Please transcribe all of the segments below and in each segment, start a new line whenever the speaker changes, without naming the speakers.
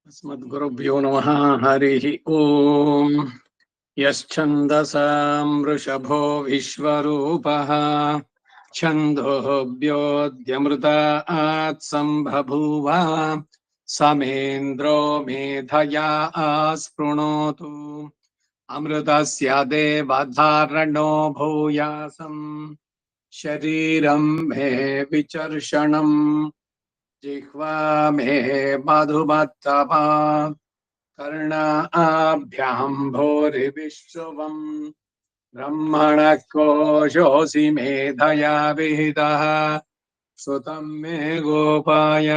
अस्मद्गुरुभ्यो नमः। हरिः ओम्। यश्छन्दसां वृषभो विश्वरूपः छन्दोऽभ्योऽद्यमृतात् सम्बभूव समेन्द्रो मेधया आस्पृणोतु अमृतस्य देवधारणो भूयासम् शरीरं मे विचर्षणम् जिह्वा मे मधुमत्तमा कर्णाभ्याम् भूरिविश्रुवम् ब्रह्मणः कोशोऽसि मेधया विहितः श्रुतम् मे गोपाय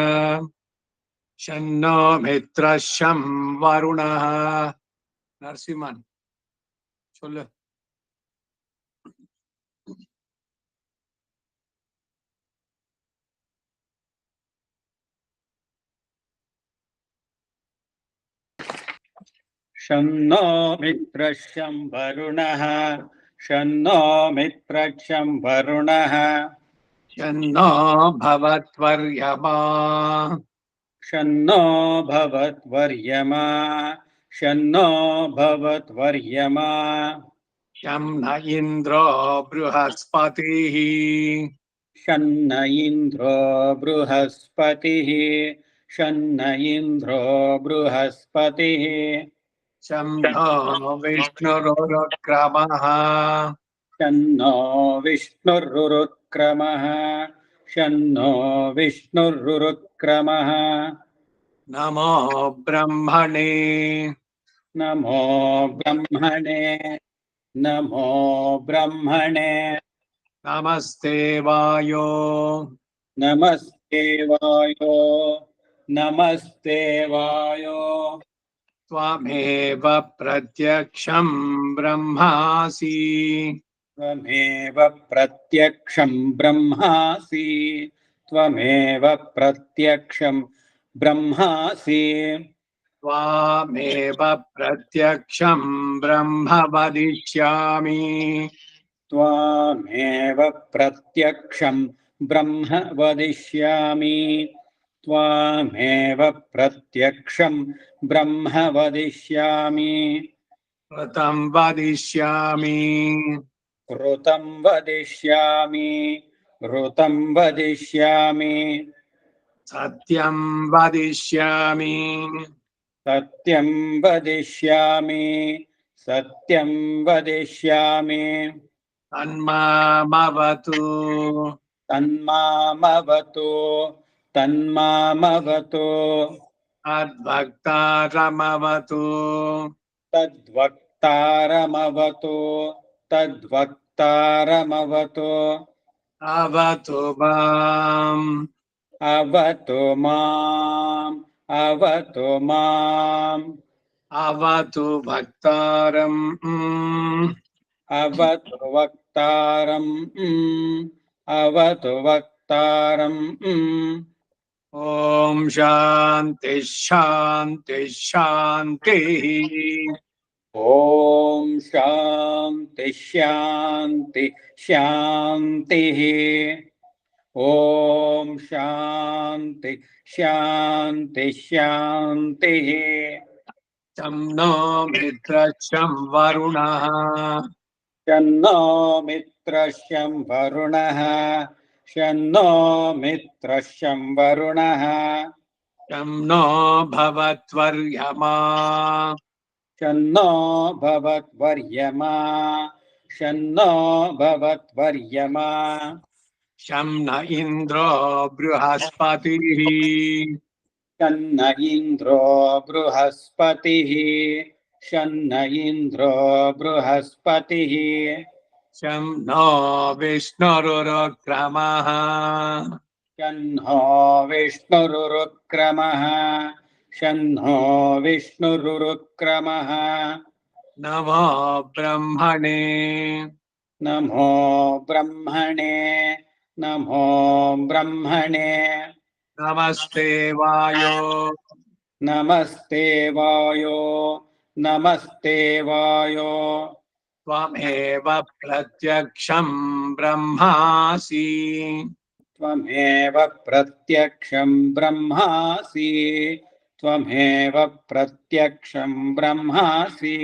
शन्नो मित्रः शं वरुणः नरसिंहन् சொல்லு
शन्नो मित्रशं वरुणः शन्नो मित्रशं वरुणः
शन्नो भवत्वर्यमा
शन्नो भवत्वर्यमा शन्नो भवत्वर्यमा
शं न इन्द्रो बृहस्पतिः
शन्न इन्द्रो बृहस्पतिः शन्न इन्द्रो बृहस्पतिः
शं नो विष्णुरुक्रमः
शन्नो विष्णुरुरुक्रमः शन्नो विष्णुरुरुक्रमः
नमो ब्रह्मणे
नमो ब्रह्मणे नमो ब्रह्मणे
नमस्ते वायो
नमस्ते वायो नमस्ते वायो
त्वमेव प्रत्यक्षं ब्रह्मासि
त्वमेव प्रत्यक्षं ब्रह्मासि त्वमेव प्रत्यक्षं ब्रह्मासि
त्वामेव प्रत्यक्षं ब्रह्म वदिष्यामि
त्वामेव प्रत्यक्षं ब्रह्म वदिष्यामि त्वामेव प्रत्यक्षं ब्रह्म वदिष्यामि
ऋतं वदिष्यामि
ऋतं वदिष्यामि ऋतं वदिष्यामि
सत्यं वदिष्यामि
सत्यं वदिष्यामि सत्यं वदिष्यामि
तन्मामवतु
तन्मामवतु तन्मामवतु
तद्भक्तारमवतु
तद्वक्तारमवतु तद्वक्तारमवतु
अवतु माम्
अवतु माम् अवतु माम्
अवतु भक्तारम्
अवतु वक्तारम् अवतु वक्तारम्
ॐ शान्ति शान्ति शान्तिः
ॐ शान्ति शान्ति शान्तिः ॐ शान्ति शान्ति शान्तिः
शं नो मित्रशं वरुणः
शन्नो मित्रशं वरुणः शन्नो मित्रशं वरुणः
शं नो भवत्वर्यमा
शन्नो भवत्वर्यमा शन्नो भवत्वर्यमा
शं न इन्द्रो बृहस्पतिः
शन्न इन्द्रो बृहस्पतिः शन्न इन्द्रो बृहस्पतिः
शं नो विष्णुरुक्रमः
शन्नो विष्णुरुरुक्रमः शन्नो विष्णुरुरुक्रमः
नमो ब्रह्मणे
नमो ब्रह्मणे नमो ब्रह्मणे
नमस्ते वायो
नमस्ते वायो नमस्ते वायो
त्वमेव प्रत्यक्षं ब्रह्मासि
त्वमेव प्रत्यक्षं ब्रह्मासि त्वमेव प्रत्यक्षं ब्रह्मासि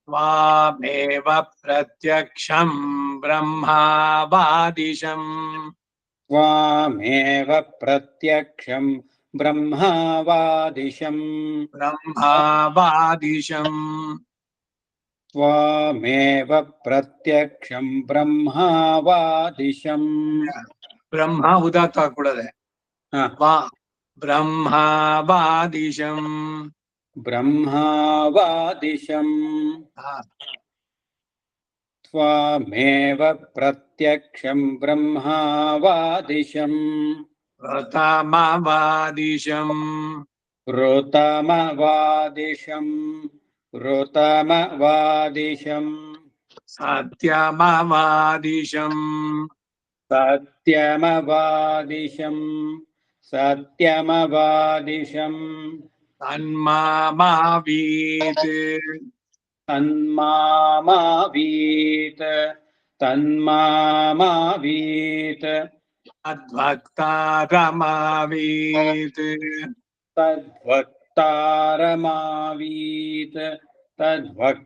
त्वामेव प्रत्यक्षं ब्रह्मावादिशम्
त्वामेव प्रत्यक्षं ब्रह्मावादिशम्
ब्रह्मावादिशम्
त्वामेव प्रत्यक्षं ब्रह्मावादिशम्
ಬ್ರಹ್ಮ ಉದಾತ್ತ ಹಾಕ್ಬಿಡದೆ ವಾ ಬ್ರಹ್ಮಾವಾದಿಶಂ
ब्रह्मावादिशम् त्वामेव प्रत्यक्षं ब्रह्मावादिशम्
ಪ್ರಥಮವಾದಿಶಂ
ऋतमवादिशम् ऋतमवादिशम्
ಸತ್ಯಮವಾದಿಶಂ
सत्यमवादिशम् सत्यमवादिशम्
ತನ್ಮಾಮಾವೀತ್
तन्मामावीत तन्मामावीत
ಅದ್ಭಕ್ತಾರಮಾವೀತ್
तद्भक्तारमावीत तद्भक्तारमावीत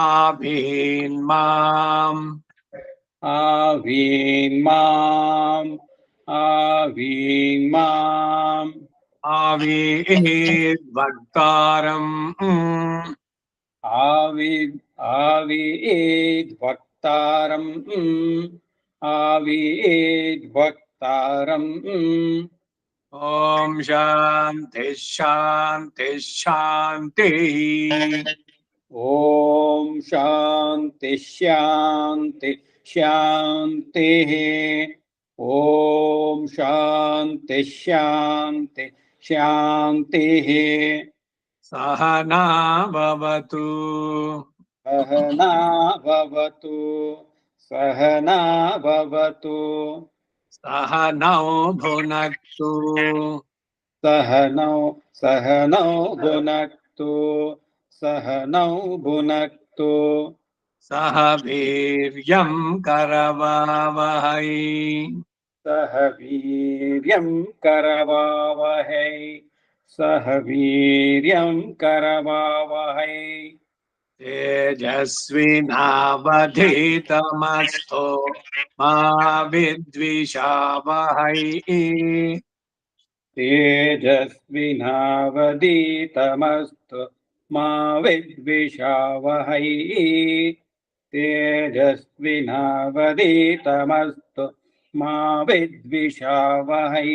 ಆಭೀನ್ಮಾಂ
आवीन्माम् आवीन्माम्
ಆವೀದ್ಭಕ್ತಾರಂ
आवीद्भक्तारम् आवीद्भक्तारम्
ಓಂ ಶಾಂತಿ ಶಾಂತಿ ಶಾಂತಿ
ॐ शान्ति शान्ति शान्तिः ॐ शान्ति शान्ति शान्तिः
ಸಹನಾ ಭವತು
सहना भवतु सहना भवतु
ಸಹನೌ ಭುನಕ್ತು
सहनौ भुनक्तु सहनौ भुनक्तु
ಸಹ ವೀರ್ಯಂ ಕರವಾವಹೈ
सह वीर्यं करवावहै सह वीर्यं करवावहै
ತೇಜಸ್ವಿನಾವಧೀತಮಸ್ತೋ ಮಾ ವಿದ್ವಿಷಾವಹೈ
तेजस्विनावदीतमस्तु मा विद्विषावहै तेजस्विनावदीतमस्तु मा विद्विषावहै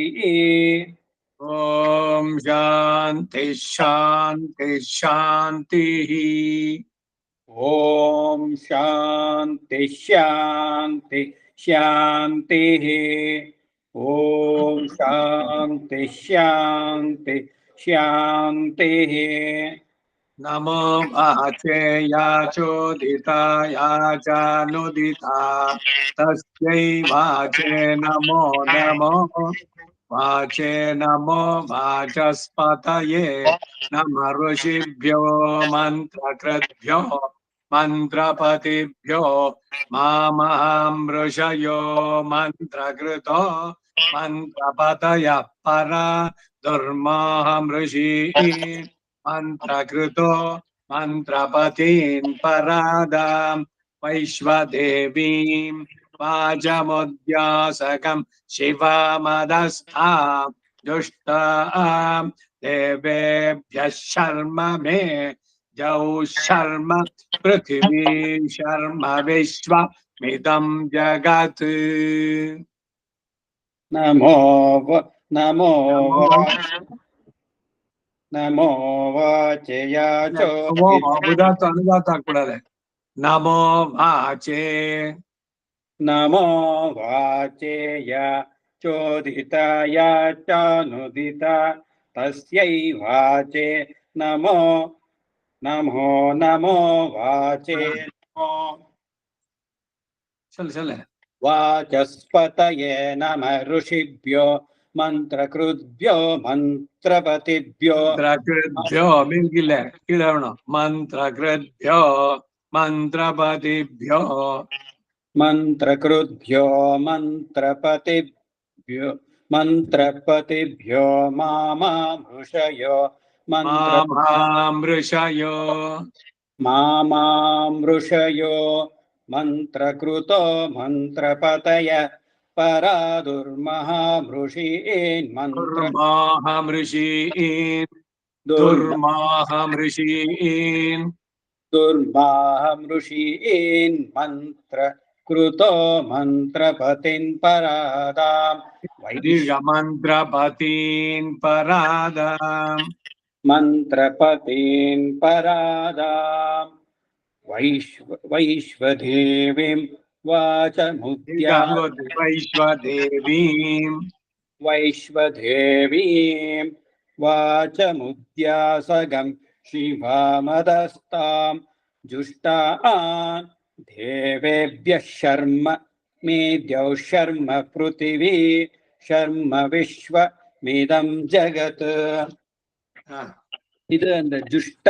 ಓಂ ಶಾಂತಿ ಶಾಂತಿ ಶಾಂತಿ
ॐ शान्ति शान्ति शान्तिः ॐ शान्ति शान्ति शान्तिः
नमो वाचेयाचोदिताया चानुदिता तस्यै वाचे नमो नमो वाचे नमो वाचस्पतये नमः ऋषिभ्यो मन्त्रकृद्भ्यो मन्त्रपतिभ्यो मामहं ऋषयो मन्त्रकृतो मन्त्रपतयः परा दुर्मोहं ऋषिः मन्त्रकृतो मन्त्रपतीन् परादां वैश्वदेवीं वाजमुद्यासकं शिवामदस्थां दुष्टां देवेभ्यः शर्म मे जौ शर्म पृथिवी शर्म विश्वमिदं जगत्
नमो वाचया
ಉದಾತ್ತ ಅನುದಾತ ಹಾಕ್ಬಿಡದೆ ನಮೋ ವಾಚೆ
नमो वाचेय चोदिताय चानुदिता तस्यै वाचे नमो वाचे
चल
वाचस्पतये नमः ऋषिभ्यो मन्त्रकृद्भ्यो मन्त्रपतिभ्यो
ಮಂತ್ರಕೃದ್ಭ್ಯೋ ಮಿಂಗಿಲ್ಲ ಕೀಳೋಣ ಮಂತ್ರಕೃದ್ಭ್ಯೋ ಮಂತ್ರಪತಿಭ್ಯೋ
मन्त्रकृद्भ्यो मन्त्रपतिभ्यो मन्त्रपतिभ्यो मामामृषयो
मामामृषयो
मामामृषयो मन्त्रकृतो मन्त्रपतय परादुर्महामृषीन्मन्त्र
दुर्माहमृषीन् दुर्माहमृषीन्
दुर्माहमृषीन्मन्त्रकृतो मन्त्रपतिन् परादाम्
दीर्घमन्त्रपतीन् परादाम्
मन्त्रपतीन् परादाम् वैश्वदेवीं वाचमुद्या
वैश्वदेवीम्
वैश्वदेवीं वाचमुद्यासगं शिवामदस्तां जुष्टान् देवेभ्यः शर्म मेद्यौ शर्म पृथिवी शर्म विश्वमिदं जगत् ಇದು ಅಂದ್ರೆ ಜುಷ್ಟ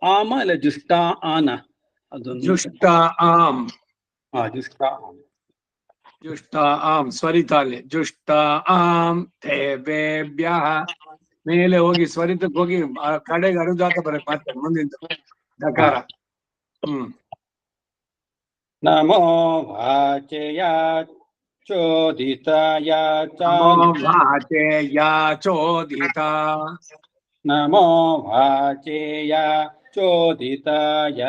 ಆಮ ಅಲ್ಲ ಜುಷ್ಟ ಆನ ಅದೊಂದು
जुष्ट आम्
ಜುಷ್ಟ ಆಮ
जुष्ट आम् ಸ್ವರಿತಾಲೆ जुष्ट आम् ದೇವೇಭ್ಯಃ ಮೇಲೆ ಹೋಗಿ ಸ್ವರಿತಕ್ಕೆ ಹೋಗಿ ಆ ಕಡೆಗೆ ಅನುದಾತ ಬರಕ್ ಮತ್ತೆ ಮುಂದಿಂದ ದಕಾರ
ನಮೋ ವಾಚಯ ಚೋದಿತಾಯ
ನಮೋ ವಾಚೇಯ ಚೋದಿತ
ನಮೋ ವಾಚೇಯ ಚೋದಿತಾಯ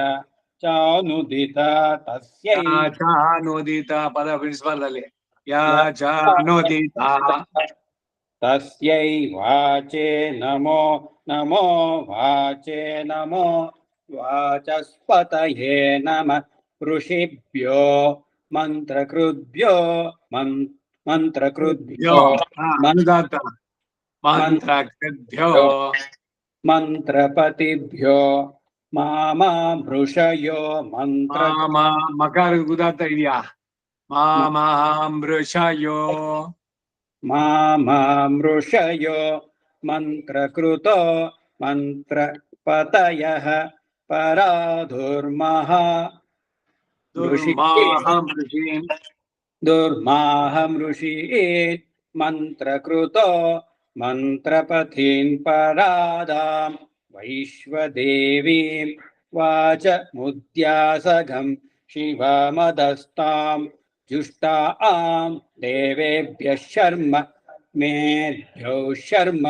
ಚಾನುದಿತ ತಸ್ಯೈ
ಚಾನುದಿತ ಪದ ಬಿಡಿಸಬಾರ್ದಲ್ಲಿ ಯಾ ಚಾನುದಿತ
ತಸ್ಯೈ ವಾಚೇ ನಮೋ ನಮೋ ವಾಚೇ ನಮೋ ವಾಚಸ್ಪತಯೇ ನಮಃ ಋಷಿಭ್ಯೋ ಮಂತ್ರಕೃದ್ಭ್ಯೋ ಮಂತ್ರಕೃದ್ಭ್ಯೋ
ಅನುದಾತ ಮಂತ್ರಕೃದ್ಭ್ಯೋ
ಮಂತ್ರಪತಿಭ್ಯೋ ಮಾಮಾಮೃಷಯೋ ಮಂತ್ರ
ಮಕಾರ ಉದಾತ್ತ ಇದೆಯಾ ಮಾಮಾಮೃಷಯೋ
ಮಾಮಾಮೃಷಯೋ ಮಂತ್ರಕೃತೋ ಮಂತ್ರಪತಯಃ ಪರಾಧುರ್ಮಹಾ
ದುರ್ಮಾಹಮೃಷೀನ್
ದುರ್ಮಾಹಮೃಷೀನ್ ಮಂತ್ರಕೃತೋ ಮಂತ್ರಪಥೀನ್ ಪರಾದಾಂ ವೈಶ್ವದೇವೀಂ ವಾಚಮುದ್ಯಾಸಗಂ ಶಿವಮದಸ್ತಾಂ जुष्टां देवेभ्यः शर्म मेभ्यो शर्म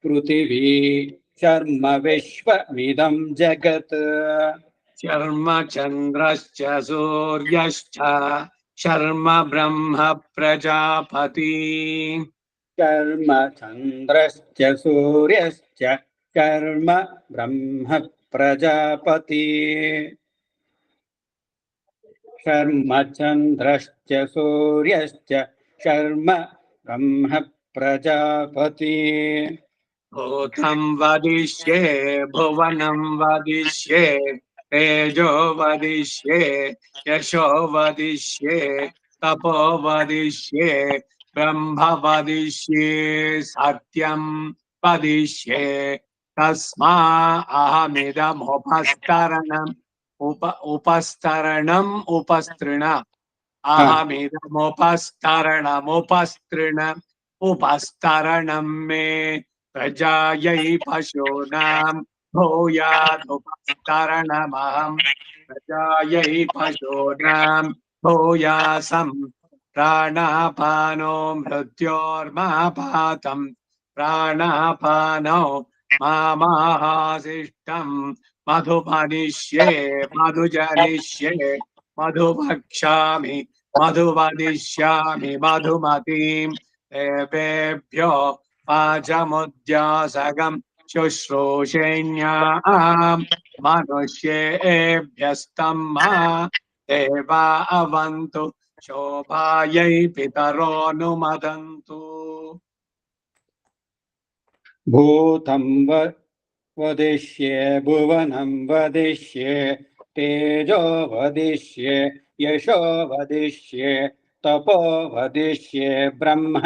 पृथिवी शर्म विश्वमिदं जगत्
शर्म चन्द्रश्च सूर्यश्च शर्म ब्रह्म प्रजापति
शर्म चन्द्रश्च सूर्यश्च शर्म ब्रह्म प्रजापति शर्म चन्द्रश्च सूर्यश्च शर्म ब्रह्म प्रजापति
भूतं वदिष्ये भुवनं वदिष्ये तेजो वदिष्ये यशो वदिष्ये तपो वदिष्ये ब्रह्म वदिष्ये सत्यं वदिष्ये तस्मा अहमिदमुपस्तरणम् उपस्तरणम् उपस्तृण अहमिदमुपस्तरणमुपस्तृण उपस्तरणं मे प्रजायै पशूनां भूयादुपस्तरणमहं प्रजायै पशूनां भूयासं प्राणापानो मृत्योर्मापातं प्राणापानो मामाहासिष्टं मधुमनिष्ये मधुजनिष्ये मधुभक्षामि मधुवदिष्यामि मधुमतीं देवेभ्यो वाचमुद्यासगं शुश्रूषेण्यां मनुष्येभ्यस्तं मा देवा अवन्तु शोभायै पितरोऽनुमदन्तु
भूतं वदिष्ये भुवनं वदिष्ये तेजो वदिष्ये यशो वदिष्ये तपो वदिष्ये ब्रह्म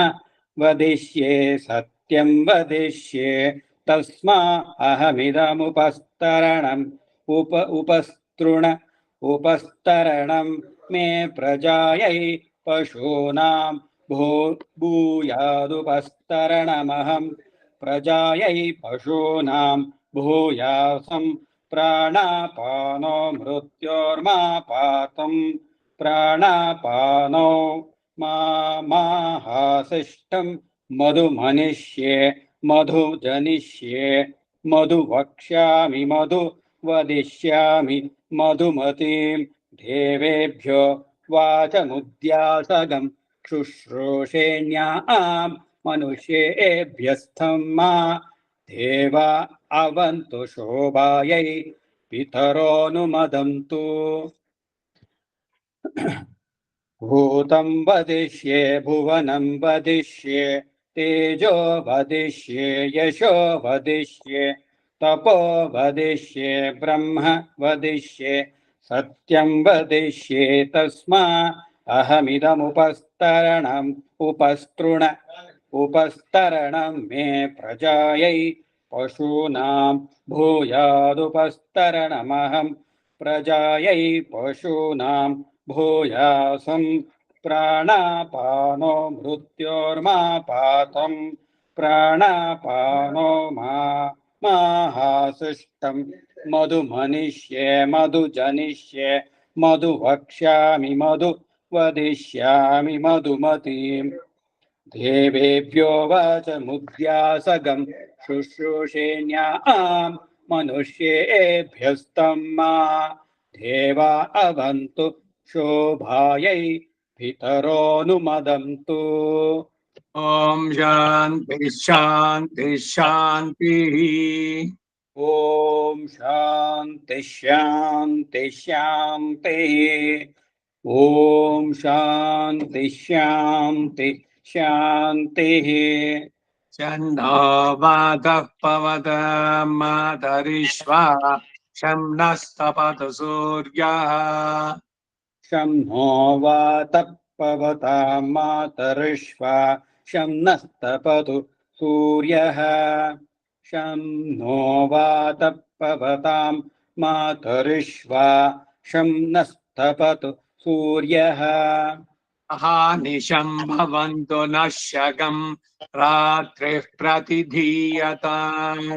वदिष्ये सत्यं वदिष्ये तस्मा अहमिदमुपस्तरणम् उपस्तरणं मे प्रजायै पशूनां भूयादुपस्तरणमहं प्रजायै पशूनां भूयासं प्राणापानो मृत्योर्मापातं प्राणापानो माहासिष्ठं मधुमनिष्ये मधुजनिष्ये मधु वक्ष्यामि मधु वदिष्यामि मधुमतीं देवेभ्यो वाचमुद्यासगं शुश्रूषेण्यां मनुष्येभ्यस्थं मा देवा अवन्तु शोभायै पितरोऽनुमदन्तु भूतं वदिष्ये भुवनं वदिष्ये तेजो वदिष्ये यशो वदिष्ये तपो वदिष्ये ब्रह्म वदिष्ये सत्यं वदिष्ये तस्मा अहमिदमुपस्तरणम् उपस्तरणं मे प्रजायै पशूनां भूयादुपस्तरणमहं प्रजायै पशूनां भूयासं प्राणापानो मृत्योर्मापातं प्राणापानो माहासिष्ठं मधुमनिष्ये मधुजनिष्ये मधु वक्ष्यामि मधु वदिष्यामि मधुमतीं देवेभ्यो वाचमुद्यासगं शुश्रूषेण्यां मनुष्येभ्यस्तं मा देवा अवन्तु शोभायै पितरोऽनुमदन्तु।
ॐ शान्ति शान्ति शान्तिः।
ॐ शान्ति शान्ति शान्तिः। ॐ शान्ति शान्ति शान्तिः।
चन्नो वातः पवतं मातरिश्वा शं नस्तपतु सूर्यः
शं नो वातः पवतां मातरिश्वा शं नस्तपतु सूर्यः शं नो वातः पवतां मातरिश्वा शं नस्तपतु सूर्यः
अहानिशं भवन्तु नश्यगं रात्रिः प्रतिधीयताम्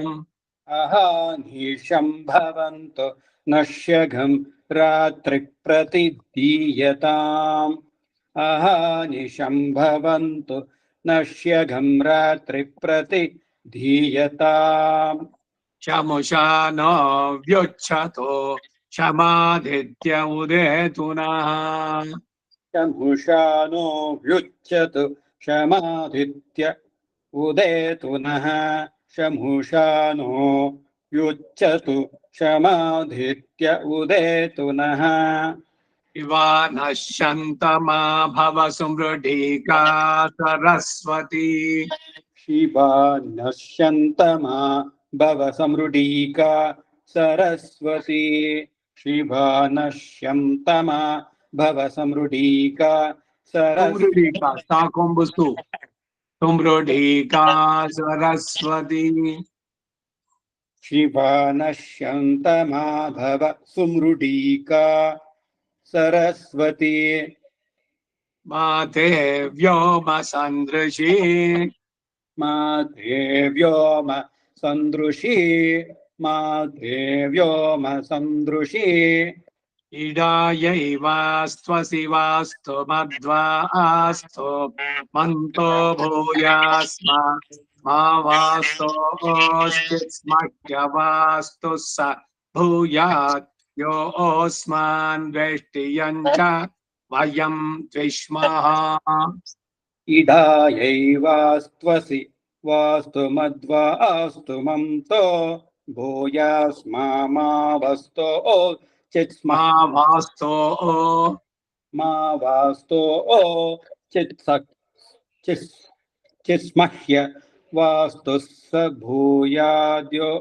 अहानिशं भवन्तु नश्यगं रात्रिः प्रतिधीयताम् अहानिशं भवन्तु नश्यगं रात्रिः प्रतिधीयताम्
शमुषा नो व्युच्छतो शमादित्य उदेतु नः
शमुषा नो व्युच्यतु शमादित्य उदेतु नः शमुषा नो व्युच्यतु शमादित्य उदेतु नः
इवा नश्यन्तमा भव सुमृढीका सरस्वती
शिवा नश्यन्तमा भव समृडीका सरस्वती शिवा नश्यन्तमा भव समृडीका सरस्वती
सुमृढीका साकुम्बुसु सुमृढीका सरस्वती
शिवा नश्यन्तमा भव सुमृडीका सरस्वती
माते व्योम सन्दृशी
माते व्योम सन्दृशी माते व्योम सन्दृशी
इडायैवास्त्वसि वास्तु मध्वास्तु मन्तो भूयास्मा मा वास्तोऽस्तिस्मह्यवास्तु स भूयात् यो अस्मान् वेष्टियं च वयं द्विष्मः
इडायैवास्त्वसि वास्तु मध्वास्तु मन्तो भूयास्मा मा वस्तो चित्स्म
मा वास्तो
मा वास्तो चित्स्मह्य वास्तु स भूयाद्यो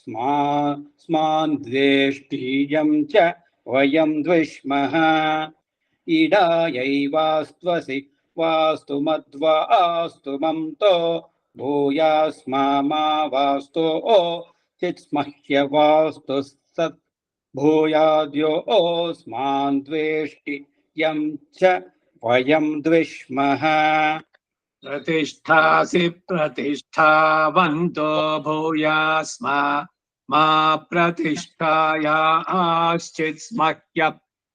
स्मान् द्वेष्टियं च वयं द्विष्मः इडायैवास्त्वसि वास्तु मध्वास्तु मन्तो भूयास्मा मा वास्तो चित्स्मह्य वास्तु स भूयाद्यो स्मान् द्वेष्टियं च वयं द्विष्मः
प्रतिष्ठासि प्रतिष्ठावन्तो भूयास्मा मा प्रतिष्ठायाश्चित्स्मह्य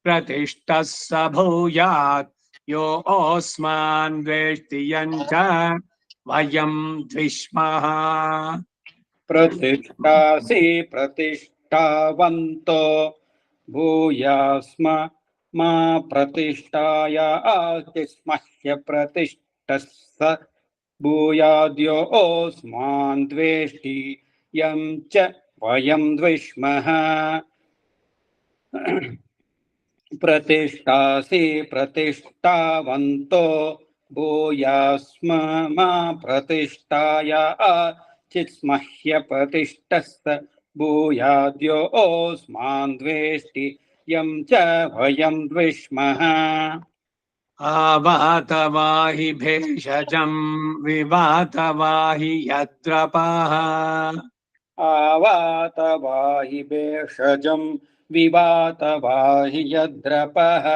प्रतिष्ठः स भूयात् यो अस्मान् वेष्टि यञ्च वयं द्विष्मः
प्रतिष्ठासि प्रतिष्ठावन्तो भूयास्म मा प्रतिष्ठायास्मह्य प्रतिष्ठः स भूयाद्यो अस्मान् द्वेष्टि यं च वयं द्विष्मः प्रतिष्ठासि प्रतिष्ठावन्तो भूयास्म मा प्रतिष्ठायाचित्स्मह्य प्रतिष्ठस्य भूयाद्यो अस्मान् द्वेष्टि यं च वयं द्विष्मः
आवातवाहि भेषजं विवातवाहि यद्रपः
आवातवाहि भेषजं विवातवाहि यद्रपः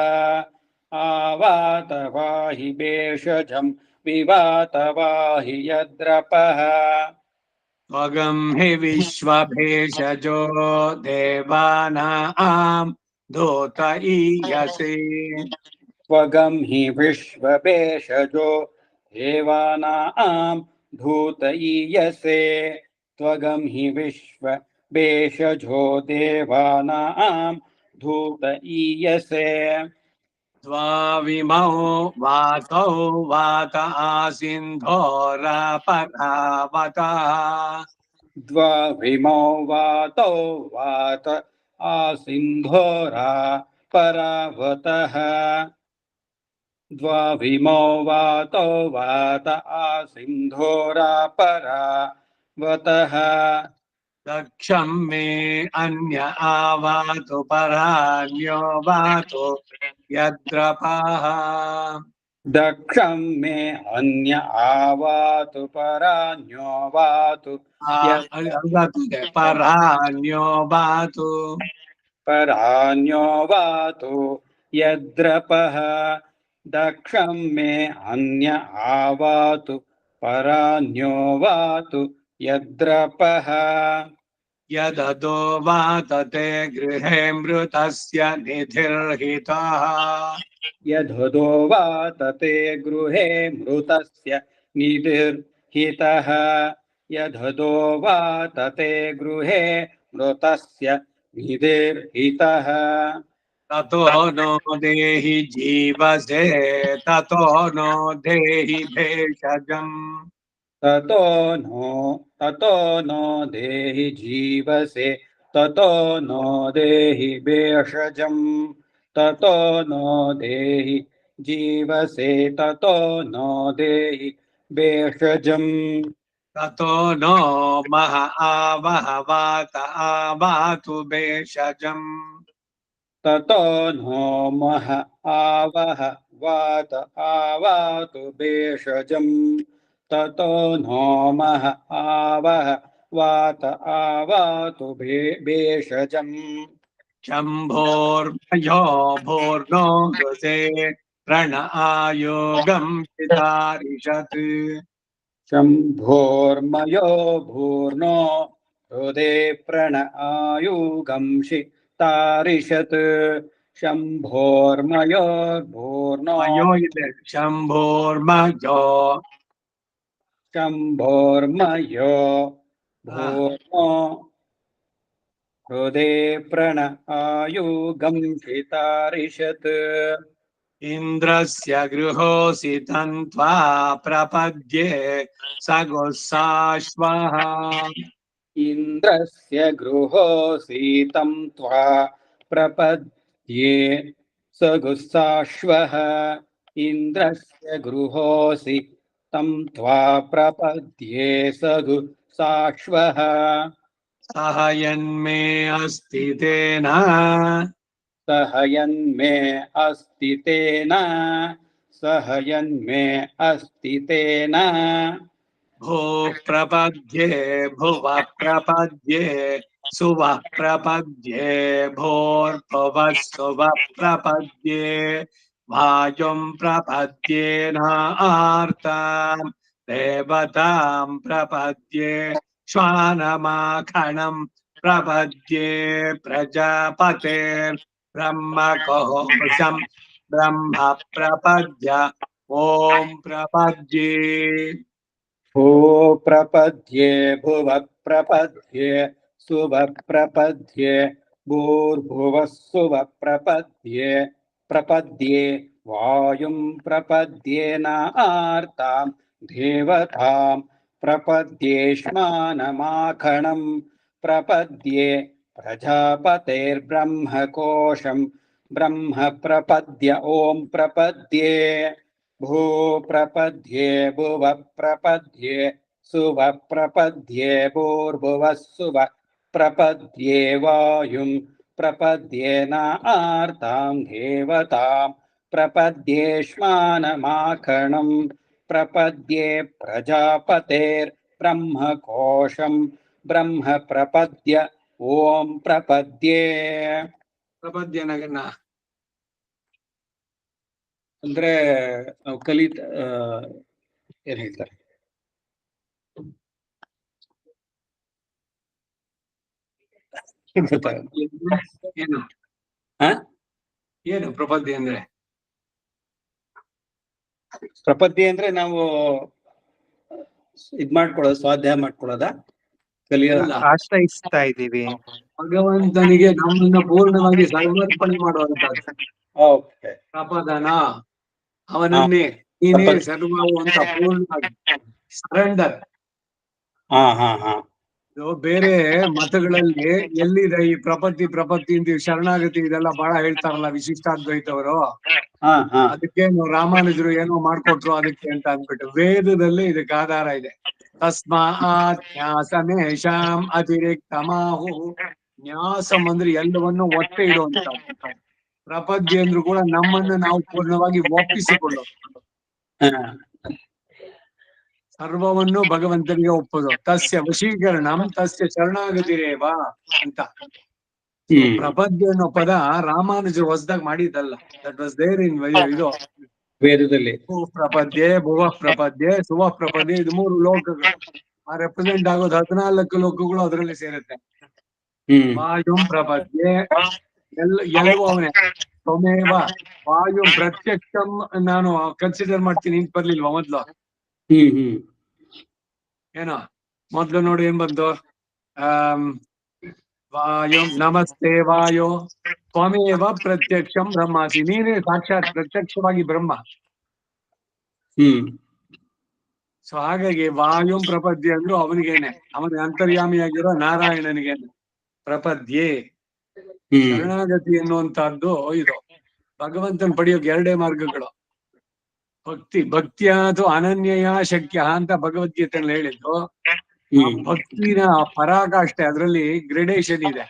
आवातवाहि भेषजं विवातवाहि यद्रपः
त्वगं हि विश्वभेषजो देवानां दूत ईयसे
त्वगं हि विश्वभेषजो देवानां धूत ईयसे त्वगं हि विश्वभेषजो देवानां धूत ईयसे
द्वाविमौ वातौ वात आसिन्धोरापरावतः
द्वाविमौ वातौ वात आसिन्धोरा परावतः द्वाविमौ वातौ वात आसिन्धोरा परावतः
दक्षं मे अन्य आवातु परान्यो वातु यद्रपः
दक्षं मे अन्य आवातु परान्यो वातु
परान्यो वातु
परान्यो वातु यद्रपः दक्षं मे अन्य आवातु परान्यो वातु यद्रपः
यददो वातते गृहे मृतस्य निधिर्हितः
यदो वातते गृहे मृतस्य निधिर्हितः यदो वातते गृहे मृतस्य निधिर्हितः
ततो नो देहि जीवसे ततो नो देहि भेषजम्
ततो नो देहि जीवसे ततो नो देहि भेषजम् ततो नो देहि जीवसे ततो नो देहि भेषजम्
ततो नो मह आवह वात आवातु भेषजम्
ततो नो मह आवह वात आवातु भेषजम् ततो नो मह आवह वात आवातु भेषजम्
शम्भोर्मयो भूर्नो हृदे प्रण आयोगं चितारिषत्
शम्भोर्मयो भूर्नो हृदे प्रण आयुगंषि तारिषत् शम्भोर्मयो भूर्नो
मयो इति शम्भोर्मयो
शम्भोर्मयो भूर्नो हृदे प्रण आयुगंषि तारिषत्
इन्द्रस्य गृहोऽसि तन्त्वा प्रपद्ये सगुस्साश्वः
इन्द्रस्य गृहोऽसीतं त्वा प्रपद्ये सगुस्साश्वः इन्द्रस्य गृहोऽसि तं त्वा प्रपद्ये सगुस्साश्वः
सह यन्मे अस्ति तेन
सह यन्मे अस्ति तेन सह यन्मे अस्ति तेन
भूः प्रपद्ये भुवः प्रपद्ये सुवः प्रपद्ये भोर्भुवः सुवः प्रपद्ये ವಾಯುಂ ಪ್ರಪದ್ಯೇನಾರ್ತಾಂ ದೇವತಾಂ ಪ್ರಪದ್ಯೆ ಶ್ವಾನಮಾಖಣಂ ಪ್ರಪದ್ಯೆ ಪ್ರಜಾಪತೆ ಬ್ರಹ್ಮಕೋಶಂ ಬ್ರಹ್ಮ ಪ್ರಪದ್ಯ ಓಂ ಪ್ರಪದ್ಯೆ.
ಭೂ ಪ್ರಪದ್ಯೆ ಭುವ ಪ್ರಪದ್ಯೆ ಸುವ ಪ್ರಪದ್ಯೆ ಭೂರ್ಭುವಃ ಸುವ ಪ್ರಪದ್ಯೆ ಪ್ರಪದ್ಯೆ ವಾಯುಂ ಪ್ರಪದ್ಯೇನಾರ್ತಾಂ ದೇವತಾಂ ಪ್ರಪದ್ಯೇಷ್ಮಾನಮಾಖಣಂ ಪ್ರಪದ್ಯೆ ಪ್ರಜಾಪತೇರ್ಬ್ರಹ್ಮಕೋಶಂ ಬ್ರಹ್ಮ ಪ್ರಪದ್ಯ ಓಂ ಪ್ರಪದ್ಯೆ. ಭೂ ಪ್ರಪದ್ಯೆ ಭುವ ಪ್ರಪದ್ಯೆ ಸುವ ಪ್ರಪದ್ಯೆ ಭೂರ್ಭುವಃ ಸುವ ಪ್ರಪದ್ಯೆ ವಾಯುಂ ಪ್ರಪದ್ಯೇನಾರ್ತಾಂ ದೇವತಾಂ ಪ್ರಪದ್ಯೇಷ್ಮಾನಮಾಖಣಂ ಪ್ರಪದ್ಯೆ ಪ್ರಜಾಪತೇರ್ಬ್ರಹ್ಮಕೋಶಂ ಬ್ರಹ್ಮ ಪ್ರಪದ್ಯ ಓಂ ಪ್ರಪದ್ಯೆ.
ಪ್ರಪದ್ಯನಗನ್ನ
ಅಂದ್ರೆ ನಾವು ಏನ್ ಹೇಳ್ತಾರೆ,
ಏನು ಏನು ಪ್ರಪದ್ಯ ಅಂದ್ರೆ?
ಪ್ರಪದ್ಯೆ ಅಂದ್ರೆ ನಾವು ಇದ್ ಮಾಡ್ಕೊಳ್ಳೋದು, ಸ್ವಾಧ್ಯಾಯ ಮಾಡ್ಕೊಳ್ಳೋದ, ಕಲಿಯೋದ,
ಆಶ್ರಯಿಸ್ತಾ ಇದ್ದೀವಿ.
ಭಗವಂತನಿಗೆ ನಮ್ಮನ್ನ ಪೂರ್ಣವಾಗಿ ಸಮರ್ಪಣೆ ಮಾಡುವಂತದ್ದು ಪ್ರಪದನ. ಅವನನ್ನೇ ನೀನೇ ಸರ್ವವು ಅಂತ ಪೂರ್ಣವಾಗಿ ಸರೆಂಡರ್. ಇದು ಬೇರೆ ಮತಗಳಲ್ಲಿ ಎಲ್ಲಿದೆ ಈ ಪ್ರಪತ್ತಿ ಅಂತೀವಿ, ಶರಣಾಗತಿ ಇದೆಲ್ಲ ಬಹಳ ಹೇಳ್ತಾರಲ್ಲ ವಿಶಿಷ್ಟಾದ್ವೈತವರು. ಅದಕ್ಕೆ ರಾಮಾನುಜರು ಏನೋ ಮಾಡ್ಕೊಟ್ರು ಅದಕ್ಕೆ ಅಂತ ಅಂದ್ಬಿಟ್ಟು, ವೇದದಲ್ಲಿ ಇದಕ್ಕೆ ಆಧಾರ ಇದೆ. ತಸ್ಮಾತ್ ನ್ಯಾಸಮೇಶಾಂ ಅತಿರಿಕ್ತಮಾಹು. ನ್ಯಾಸಂ ಅಂದ್ರೆ ಎಲ್ಲವನ್ನು ಒತ್ತೆ ಇಡುವಂತ. ಪ್ರಪದ್ಯ ಅಂದ್ರೂ ಕೂಡ ನಮ್ಮನ್ನು ನಾವು ಪೂರ್ಣವಾಗಿ ಒಪ್ಪಿಸಿಕೊಳ್ಳೋದು, ಸರ್ವವನ್ನು ಭಗವಂತನಿಗೆ ಒಪ್ಪೋದು. ತಸ್ಯ ವಶೀಕರಣಂ ತಸ್ಯ ಶರಣಾಗತಿರೇವ ಅಂತ. ಪ್ರಪದ್ಯ ಅನ್ನೋ ಪದ ರಾಮಾನುಜರು ಹೊಸದಾಗಿ ಮಾಡಿದ್ದಲ್ಲ, ದಟ್ ವಾಸ್ ದೇರ್ ಇನ್ ಇದು
ವೇದದಲ್ಲಿ.
ಪ್ರಪದ್ಯೆ ಭುವ ಪ್ರಪದ್ಯೆ ಸುವ ಪ್ರಪದ್ಯೆ, ಇದು 3 ಲೋಕಗಳು. ಆ ರೆಪ್ರೆಸೆಂಟ್ ಆಗೋದು 14 ಲೋಕಗಳು ಅದರಲ್ಲಿ ಸೇರುತ್ತೆ. ವಾಯುಂ ಪ್ರಪದ್ಯೆ ಎಲ್ಲವೂ ಅವನೇ. ತ್ವಮೇವ ವಾಯು ಪ್ರತ್ಯಕ್ಷಂ ನಾನು ಕನ್ಸಿಡರ್ ಮಾಡ್ತೀನಿ ಅಂತ ಬರ್ಲಿಲ್ವಾ ಮೊದ್ಲು? ಏನೋ ಮೊದ್ಲು ನೋಡಿ ಏನ್ ಬಂತು? ವಾಯು ನಮಸ್ತೆ ವಾಯು ತ್ವಮೇವ ಪ್ರತ್ಯಕ್ಷಂ ಬ್ರಹ್ಮಾಸಿ. ನೀನೇ ಸಾಕ್ಷಾತ್ ಪ್ರತ್ಯಕ್ಷವಾಗಿ ಬ್ರಹ್ಮ. ಸೊ ಹಾಗಾಗಿ ವಾಯು ಪ್ರಪದ್ಯೆ ಅಂದ್ರು ಅವನಿಗೇನೆ, ಅವನ ಅಂತರ್ಯಾಮಿಯಾಗಿರೋ ನಾರಾಯಣನಿಗೇನೆ ಪ್ರಪದ್ಯೆ. ಶರಣಾಗತಿ ಎನ್ನುವಂತಹದ್ದು ಇದು ಭಗವಂತನ ಪಡೆಯೋಕೆ 2 ಮಾರ್ಗಗಳು. ಭಕ್ತಿಯ ಅಥವಾ ಅನನ್ಯಯ ಶಕ್ಯ ಅಂತ ಭಗವದ್ಗೀತೆಯಲ್ಲಿ ಹೇಳಿದ್ದು. ಆ ಭಕ್ತಿನ ಪರಾಕಾಷ್ಠೆ, ಅದರಲ್ಲಿ ಗ್ರೇಡೇಷನ್ ಇದೆ.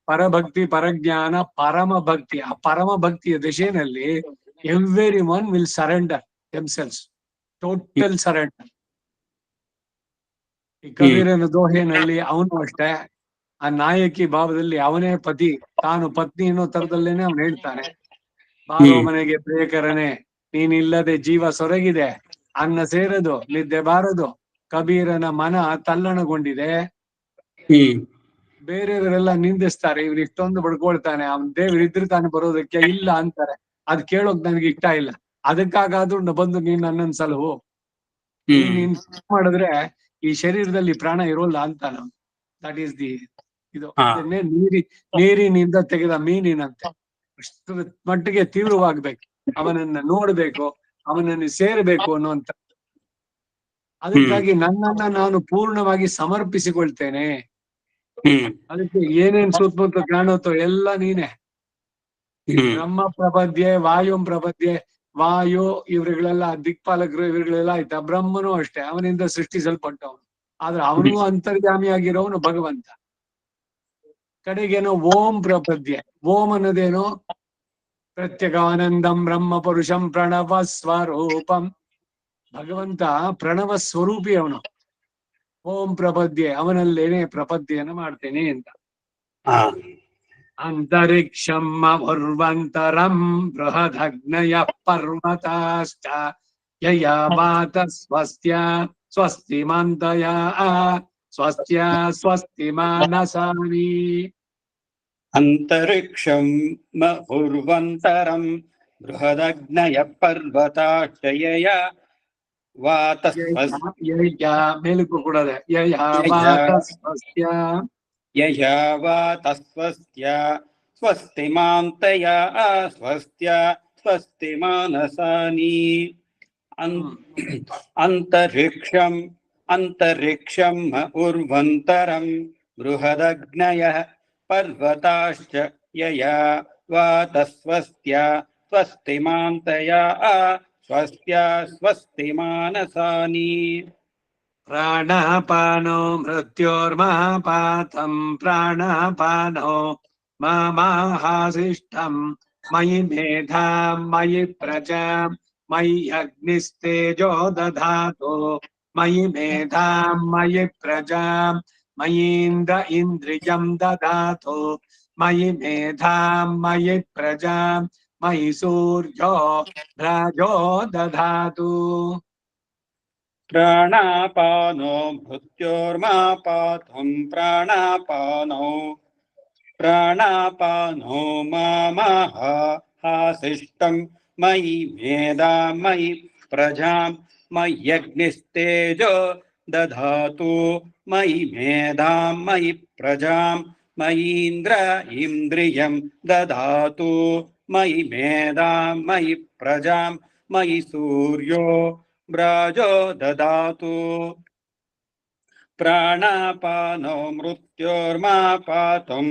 ಪರಭಕ್ತಿ, ಪರಜ್ಞಾನ, ಪರಮ ಭಕ್ತಿ. ಆ ಪರಮ ಭಕ್ತಿಯ ದಿಶೆಯಲ್ಲಿ every one will surrender themselves, total surrender. ಈ ಕಬೀರನ ದೋಹೆನಲ್ಲಿ ಅವನು ಅಷ್ಟೇ, ಆ ನಾಯಕಿ ಭಾವದಲ್ಲಿ ಅವನೇ ಪತಿ, ತಾನು ಪತ್ನಿ ಅನ್ನೋ ತರದಲ್ಲೇನೆ ಅವನು ಹೇಳ್ತಾನೆ. ಬಾರೋ ಮನೆಗೆ ಪ್ರಿಯಕರನೆ, ನೀನಿಲ್ಲದೆ ಜೀವ ಸೊರಗಿದೆ, ಅನ್ನ ಸೇರದು ನಿದ್ದೆ ಬಾರದು, ಕಬೀರನ ಮನ ತಲ್ಲಣಗೊಂಡಿದೆ. ಬೇರೆಯವರೆಲ್ಲ ನಿಂದಿಸ್ತಾರೆ, ಇವ್ರು ಇಷ್ಟೊಂದು ಬಡ್ಕೊಳ್ತಾನೆ, ಅವನ್ ದೇವ್ರಿದ್ರೆ ತಾನು ಬರೋದಕ್ಕೆ ಇಲ್ಲ ಅಂತಾರೆ. ಅದ್ ಕೇಳೋಕ್ ನನಗೆ ಇಷ್ಟ ಇಲ್ಲ. ಅದಕ್ಕಾಗಾದ್ರೂ ಬಂದು ನೀನ್ ನನ್ನನ್ ಸಲಹು, ನೀನ್ ಮಾಡಿದ್ರೆ ಈ ಶರೀರದಲ್ಲಿ ಪ್ರಾಣ ಇರೋಲ್ಲ ಅಂತ. ದಟ್ ಈಸ್ ದಿ ಇದು. ಅದನ್ನೇ ನೀರಿನಿಂದ ತೆಗೆದ ಮೀನಿನಂತೆ ಅಷ್ಟು ಮಟ್ಟಿಗೆ ತೀವ್ರವಾಗ್ಬೇಕು, ಅವನನ್ನ ನೋಡ್ಬೇಕು, ಅವನನ್ನು ಸೇರ್ಬೇಕು ಅನ್ನುವಂತ. ಅದಕ್ಕಾಗಿ ನನ್ನನ್ನ ನಾನು ಪೂರ್ಣವಾಗಿ ಸಮರ್ಪಿಸಿಕೊಳ್ತೇನೆ. ಅದಕ್ಕೆ ಏನೇನ್ ಸುತ್ತಮುತ್ತ ಕಾಣುತ್ತೋ ಎಲ್ಲ ನೀನೆ. ಬ್ರಹ್ಮ ಪ್ರಪದ್ಯೆ, ವಾಯು ಪ್ರಪದ್ಯೆ. ವಾಯು ಇವ್ರುಗಳೆಲ್ಲ ದಿಕ್ಪಾಲಕರು, ಇವ್ರುಗಳೆಲ್ಲ ಆಯ್ತಾ. ಬ್ರಹ್ಮನು ಅಷ್ಟೇ, ಅವನಿಂದ ಸೃಷ್ಟಿಸಲ್ಪಟ್ಟವನು. ಆದ್ರೆ ಅವನಿಗೂ ಅಂತರ್ಯಾಮಿಯಾಗಿರೋವನು ಭಗವಂತ. ಕಡೆಗೇನೋ ಓಂ ಪ್ರಪದ್ಯೆ. ಓಂ ಅನ್ನೋದೇನೋ ಪ್ರತ್ಯಗಾನಂದಂ ಬ್ರಹ್ಮ ಪುರುಷಂ ಪ್ರಣವ ಸ್ವರೂಪಂ. ಭಗವಂತ ಪ್ರಣವ ಸ್ವರೂಪಿ ಅವನು. ಓಂ ಪ್ರಪದ್ಯೆ, ಅವನಲ್ಲೇನೆ ಪ್ರಪದ್ಯೆಯನ್ನು ಮಾಡ್ತೇನೆ ಅಂತ. ಅಂತರಿಕ್ಷಂ ಉರ್ವಂತರಂ ಬೃಹದಗ್ನಯ ಪರ್ವತಾಶ್ಚ ಯಯಾವಾತ ಸ್ವಸ್ತ್ಯ ಸ್ವಸ್ತಿಮಂತಯ ಸ್ವಸ್ತ್ಯ ಸ್ವಸ್ತಿ ಮಾನಸಾನಿ.
ಅಂತರಿಕ್ಷಂ ಮಹುರ್ವಂತರಂ ಬೃಹದಗ್ನಯ ಪರ್ವತಾಶ್ಚಯ
ಯಯ ಮೇಲಕ್ಕೂ ಕೂಡದೆ ಯಯಾವಾತ ಸ್ವಸ್ತ್ಯ
ಯಯಾವಾತಸ್ವಸ್ತ್ಯ ಸ್ವಸ್ತಿಮಾಂತಯ ಸ್ವಸ್ತ್ಯ ಸ್ವಸ್ತಿ ಮಾನಸಾನಿ. ಅಂತರಿಕ್ಷಂ ಉರ್ವಂತರಂ ಬೃಹದಗ್ನಯ ಪರ್ವತಾಶ್ಚ ಯಯಾವಾತಸ್ವಸ್ತ್ಯ ಸ್ವಸ್ತಿಮಾಂತಯ ಸ್ವಸ್ತ್ಯ ಸ್ವಸ್ತಿ ಮಾನಸಾನಿ.
ಪ್ರಾಣಾಪಾನೋ ಮೃತ್ಯೋರ್ಮಾಪಾತಂ ಪ್ರಾಣಾಪಾನೋ ಮಾಮಾಹಾಸಿಷ್ಟಂ ಮಯಿ ಮೇಧಾಂ ಮಯಿ ಪ್ರಜಾಂ ಮಯಿ ಅಗ್ನಿಸ್ತೇಜೋ ದಧಾತು ಮಯಿ ಮೇಧಾಂ ಮಯಿ ಪ್ರಜಾಂ ಮಯೀಂದ್ರ ಇಂದ್ರಿಯಂ ದಧಾತು ಮಯಿ ಮೇಧಾಂ ಮಯಿ ಪ್ರಜಾಂ ಮಯಿ ಸೂರ್ಯೋ ಭ್ರಾಜೋ ದಧಾತು.
ಪ್ರಾಣಾಪಾನೋ ಮೃತ್ಯೋರ್ಮಾಪಾತಂ ಪ್ರಾಣಾಪಾನೋ ಮಾಮಹಾಸಿಷ್ಟಂ ಮಯಿ ಮೇಧಾಂ ಮಯಿ ಪ್ರಜಾಂ ಮಯ್ಯಗ್ನಿಸ್ತೇಜೋ ದಧಾತು ಮಯಿ ಮೇಧಾಂ ಮಯಿ ಪ್ರಜಾಂ ಮಯೀಂದ್ರ ಇಂದ್ರಿಯಂ ದಧಾತು ಮಯಿ ಮೇಧಾಂ ಮಯಿ ಪ್ರಜಾಂ ಮಯಿ ಸೂರ್ಯೋ ಭ್ರಾಜೋ ದಧಾತು. ಪ್ರಾಣಾಪಾನೋ ಮೃತ್ಯೋರ್ಮಾಪಾತಂ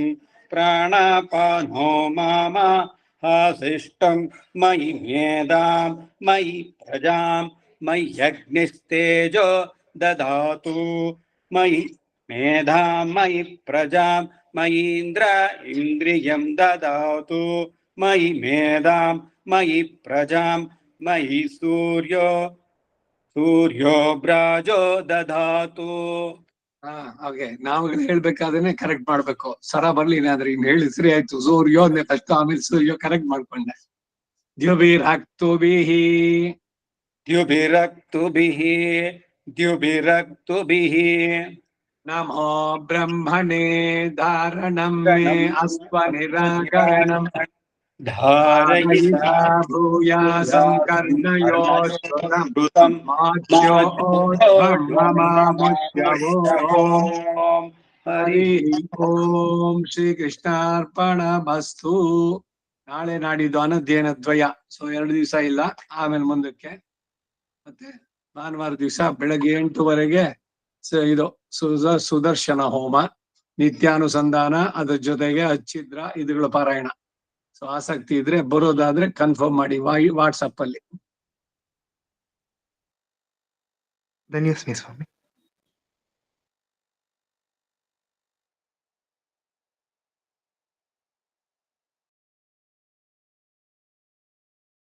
ಪ್ರಾಣಾಪಾನೋ ಮಾಮಹಾಸಿಷ್ಟಂ ಮಯಿ ಮೇಧಾಂ ಮಯಿ ಪ್ರಜಾಂ ಮಯ್ಯಗ್ನಿಸ್ತೇಜೋ ದಧಾತು ಮಯಿ ಮೇಧಾಂ ಮಯಿ ಪ್ರಜಾಂ ಮಯೀಂದ್ರ ಇಂದ್ರಿಯಂ ದಧಾತು ಮಯಿ ಮೇಧಾಂ ಮಯಿ ಪ್ರಜಾಂ ಮಯಿ ಸೂರ್ಯೋ ಭ್ರಾಜೋ ದಧಾತು.
ಓಕೆ, ನಾವು ಹೇಳ್ಬೇಕಾದ್ರೆ ಕರೆಕ್ಟ್ ಮಾಡ್ಬೇಕು. ಸರ ಬರ್ಲಿಲ್ಲ ಅಂದ್ರೆ ಇನ್ ಹೇಳಿ ಸರಿ ಆಯ್ತು. ಸೂರ್ಯೋ ಅಂದ್ರೆ ಫಸ್ಟ್, ಆಮೇಲೆ ಸೂರ್ಯೋ ಕರೆಕ್ಟ್ ಮಾಡ್ಕೊಂಡೆ.
ದ್ಯುಭಿರಕ್ತುಭಿಃ
ನಮೋ ಬ್ರಹ್ಮಣೇ ಧಾರಣಂ ಮೇ ಅಸ್ವನಿರಾಕರಣಂ ಧಾರಯಿತಾ ಭೂಯಾಸಂ ಕರ್ಣಯೋಶ್ರುತಂ ಮಾಚ್ಯೋದ್ಬ್ರಹ್ಮಮಾಮುಚ್ಯವೋ. ಹರಿ ಓಂ. ಶ್ರೀ ಕೃಷ್ಣಾರ್ಪಣಮಸ್ತು. ನಾಳೆ ನಾಡಿದ್ದು ಅನಧ್ಯಯನ ದ್ವಯ. ಸೊ 2 ದಿವಸ ಇಲ್ಲ, ಆಮೇಲೆ ಮುಂದಕ್ಕೆ. ಮತ್ತೆ ಭಾನುವಾರ ದಿವಸ ಬೆಳಗ್ಗೆ 8 ಇದು ಸುದರ್ಶನ ಹೋಮ, ನಿತ್ಯಾನುಸಂಧಾನ, ಅದ್ರ ಜೊತೆಗೆ ಹಚ್ಚಿದ್ರ ಇದುಗಳ ಪಾರಾಯಣ. ಸೊ ಆಸಕ್ತಿ ಇದ್ರೆ ಬರೋದಾದ್ರೆ ಕನ್ಫರ್ಮ್ ಮಾಡಿ ವಾಟ್ಸಪ್ ಅಲ್ಲಿ.
ಧನ್ಯವಾದ ಸ್ವಾಮಿ.